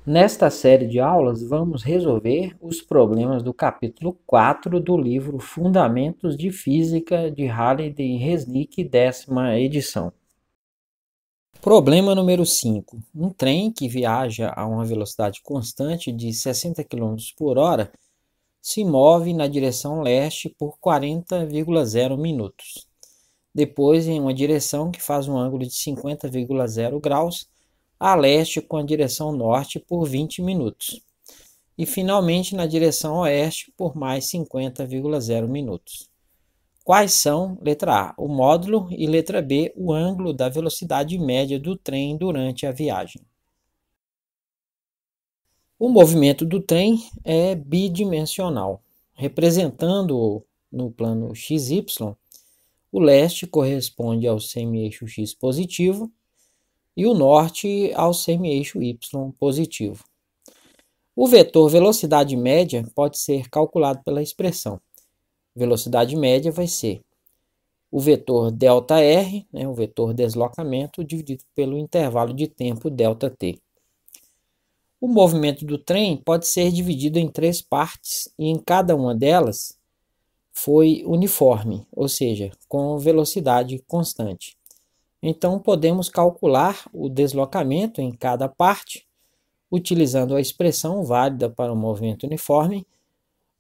Nesta série de aulas, vamos resolver os problemas do capítulo 4 do livro Fundamentos de Física de Halliday e Resnick, 10ª edição. Problema número 5. Um trem que viaja a uma velocidade constante de 60 km por hora se move na direção leste por 40,0 minutos. Depois, em uma direção que faz um ângulo de 50,0 graus, a leste com a direção norte por 20 minutos. E finalmente na direção oeste por mais 50,0 minutos. Quais são, letra A, o módulo e letra B, o ângulo da velocidade média do trem durante a viagem? O movimento do trem é bidimensional, representando no plano XY, o leste corresponde ao semi-eixo X positivo e o norte ao semi-eixo Y positivo. O vetor velocidade média pode ser calculado pela expressão. Velocidade média vai ser o vetor ΔR, o vetor deslocamento, dividido pelo intervalo de tempo ΔT. O movimento do trem pode ser dividido em 3 partes e em cada uma delas foi uniforme, ou seja, com velocidade constante. Então, podemos calcular o deslocamento em cada parte, utilizando a expressão válida para o movimento uniforme.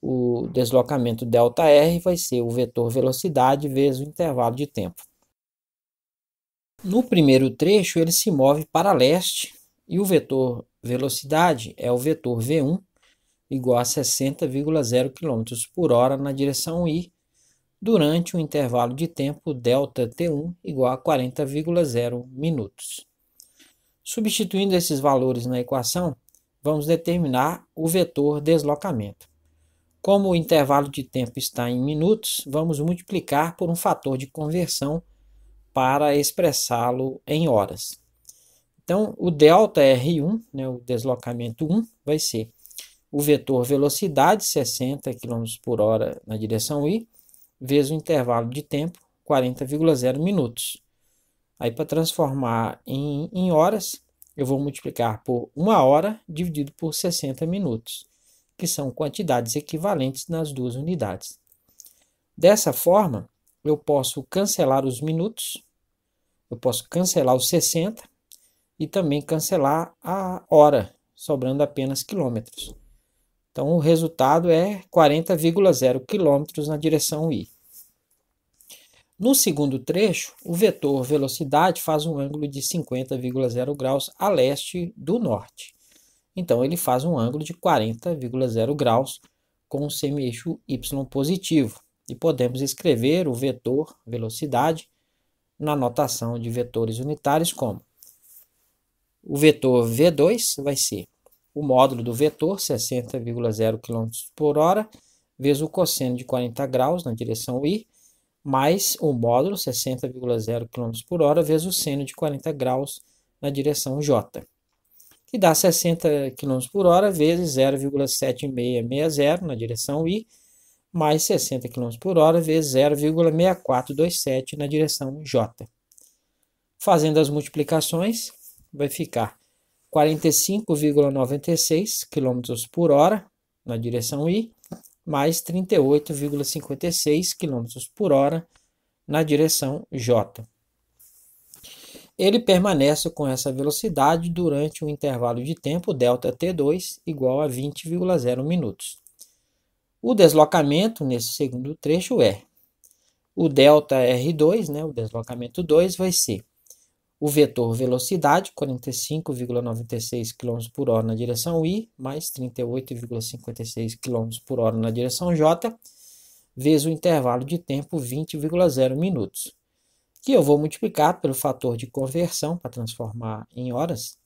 O deslocamento ΔR vai ser o vetor velocidade vezes o intervalo de tempo. No primeiro trecho, ele se move para leste e o vetor velocidade é o vetor V1, igual a 60,0 km por hora na direção I, durante um intervalo de tempo ΔT1 igual a 40,0 minutos. Substituindo esses valores na equação, vamos determinar o vetor deslocamento. Como o intervalo de tempo está em minutos, vamos multiplicar por um fator de conversão para expressá-lo em horas. Então, o ΔR1, o deslocamento 1, vai ser o vetor velocidade, 60 km por hora na direção I, vezes o intervalo de tempo, 40,0 minutos. Aí, para transformar em horas, eu vou multiplicar por 1 hora dividido por 60 minutos, que são quantidades equivalentes nas duas unidades. Dessa forma, eu posso cancelar os minutos, eu posso cancelar os 60 e também cancelar a hora, sobrando apenas quilômetros. Então, o resultado é 40,0 km na direção I. No segundo trecho, o vetor velocidade faz um ângulo de 50,0 graus a leste do norte. Então, ele faz um ângulo de 40,0 graus com o semi-eixo Y positivo. E podemos escrever o vetor velocidade na notação de vetores unitários como o vetor V2 vai ser o módulo do vetor, 60,0 km por hora, vezes o cosseno de 40 graus na direção I, mais o módulo, 60,0 km por hora, vezes o seno de 40 graus na direção J, que dá 60 km por hora vezes 0,7660 na direção I, mais 60 km por hora vezes 0,6427 na direção J. Fazendo as multiplicações, vai ficar 45,96 km por hora na direção I, mais 38,56 km por hora na direção J. Ele permanece com essa velocidade durante um intervalo de tempo ΔT2 igual a 20,0 minutos. O deslocamento nesse segundo trecho é o ΔR2, o deslocamento 2 vai ser o vetor velocidade, 45,96 km por hora na direção I, mais 38,56 km por hora na direção J, vezes o intervalo de tempo 20,0 minutos, que eu vou multiplicar pelo fator de conversão para transformar em horas,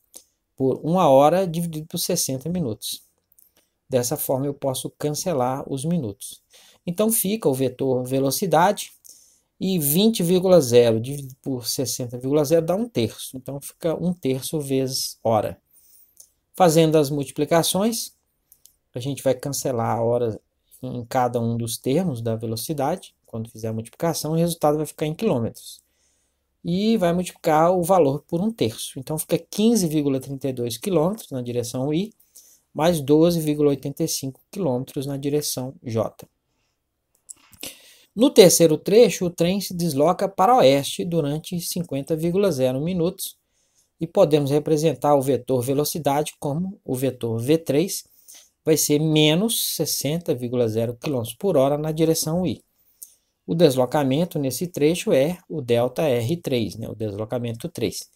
por 1 hora dividido por 60 minutos. Dessa forma eu posso cancelar os minutos. Então fica o vetor velocidade, e 20,0 dividido por 60,0 dá 1/3. Então, fica 1/3 vezes hora. Fazendo as multiplicações, a gente vai cancelar a hora em cada um dos termos da velocidade. Quando fizer a multiplicação, o resultado vai ficar em quilômetros. e vai multiplicar o valor por 1/3. Então fica 15,32 km na direção I, mais 12,85 km na direção J. No terceiro trecho, o trem se desloca para oeste durante 50,0 minutos e podemos representar o vetor velocidade como o vetor V3 vai ser menos 60,0 km por hora na direção I. O deslocamento nesse trecho é o ΔR3, o deslocamento 3,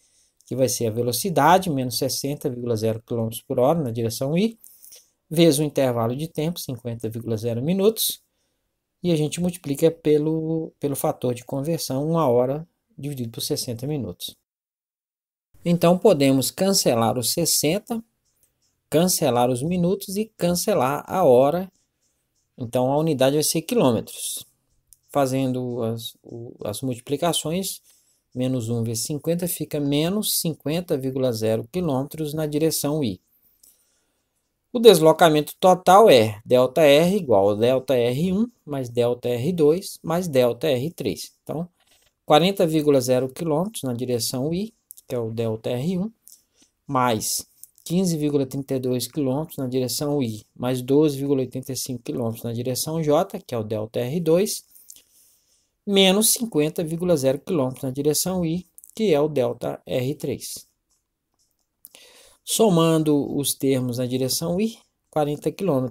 que vai ser a velocidade menos 60,0 km por hora na direção I, vezes o intervalo de tempo, 50,0 minutos, e a gente multiplica pelo fator de conversão, 1 hora dividido por 60 minutos. Então, podemos cancelar os 60, cancelar os minutos e cancelar a hora. Então, a unidade vai ser quilômetros. Fazendo as multiplicações, menos 1 vezes 50 fica menos 50,0 km na direção I. O deslocamento total é ΔR igual a ΔR1 mais ΔR2 mais ΔR3. Então, 40,0 km na direção I, que é o ΔR1, mais 15,32 km na direção I, mais 12,85 km na direção J, que é o ΔR2, menos 50,0 km na direção I, que é o ΔR3. Somando os termos na direção I, 40 km,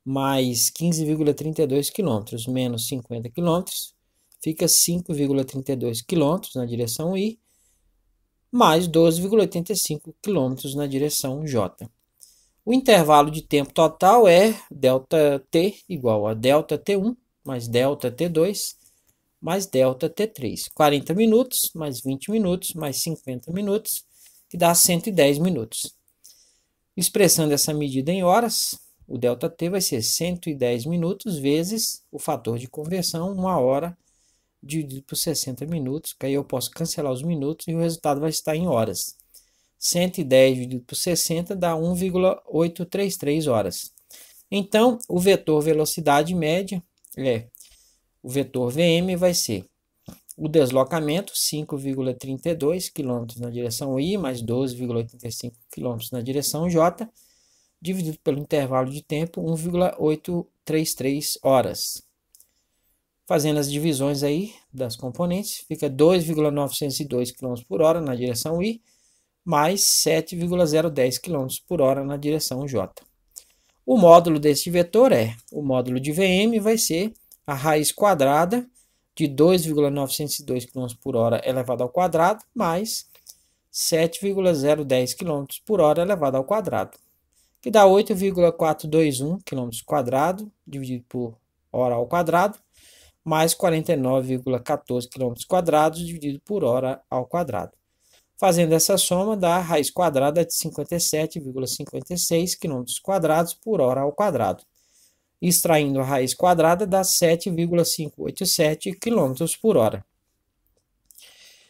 mais 15,32 km, menos 50 km, fica 5,32 km na direção I, mais 12,85 km na direção J. O intervalo de tempo total é ΔT igual a ΔT1 mais ΔT2 mais ΔT3. 40 minutos mais 20 minutos mais 50 minutos, que dá 110 minutos. Expressando essa medida em horas, o ΔT vai ser 110 minutos vezes o fator de conversão, 1 hora dividido por 60 minutos, que aí eu posso cancelar os minutos e o resultado vai estar em horas. 110 dividido por 60 dá 1,833 horas. Então, o vetor velocidade média o vetor VM vai ser o deslocamento, 5,32 km na direção I, mais 12,85 km na direção J, dividido pelo intervalo de tempo, 1,833 horas. Fazendo as divisões aí das componentes, fica 2,902 km por hora na direção I, mais 7,010 km por hora na direção J. O módulo deste vetor o módulo de VM vai ser a raiz quadrada de 2,902 km por hora elevado ao quadrado, mais 7,010 km por hora elevado ao quadrado, que dá 8,421 km quadrado dividido por hora ao quadrado, mais 49,14 km quadrados dividido por hora ao quadrado. Fazendo essa soma, dá a raiz quadrada de 57,56 km quadrados por hora ao quadrado. Extraindo a raiz quadrada, dá 7,587 km por hora.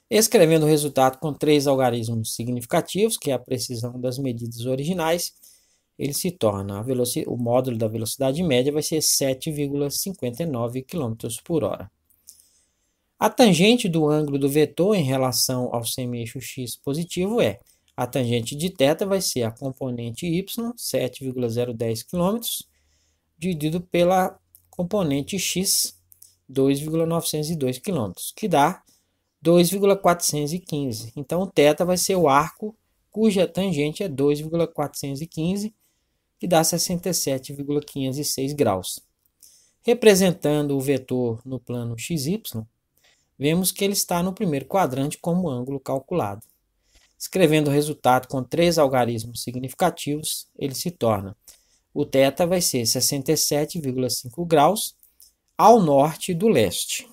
Escrevendo o resultado com 3 algarismos significativos, que é a precisão das medidas originais, ele se torna, o módulo da velocidade média vai ser 7,59 km por hora. A tangente do ângulo do vetor em relação ao semi-eixo x positivo a tangente de θ vai ser a componente y, 7,010 km, dividido pela componente x, 2,902 km, que dá 2,415. Então, o θ vai ser o arco cuja tangente é 2,415, que dá 67,506 graus. Representando o vetor no plano XY, vemos que ele está no primeiro quadrante como ângulo calculado. Escrevendo o resultado com 3 algarismos significativos, ele se torna: o θ vai ser 67,5 graus ao norte do leste.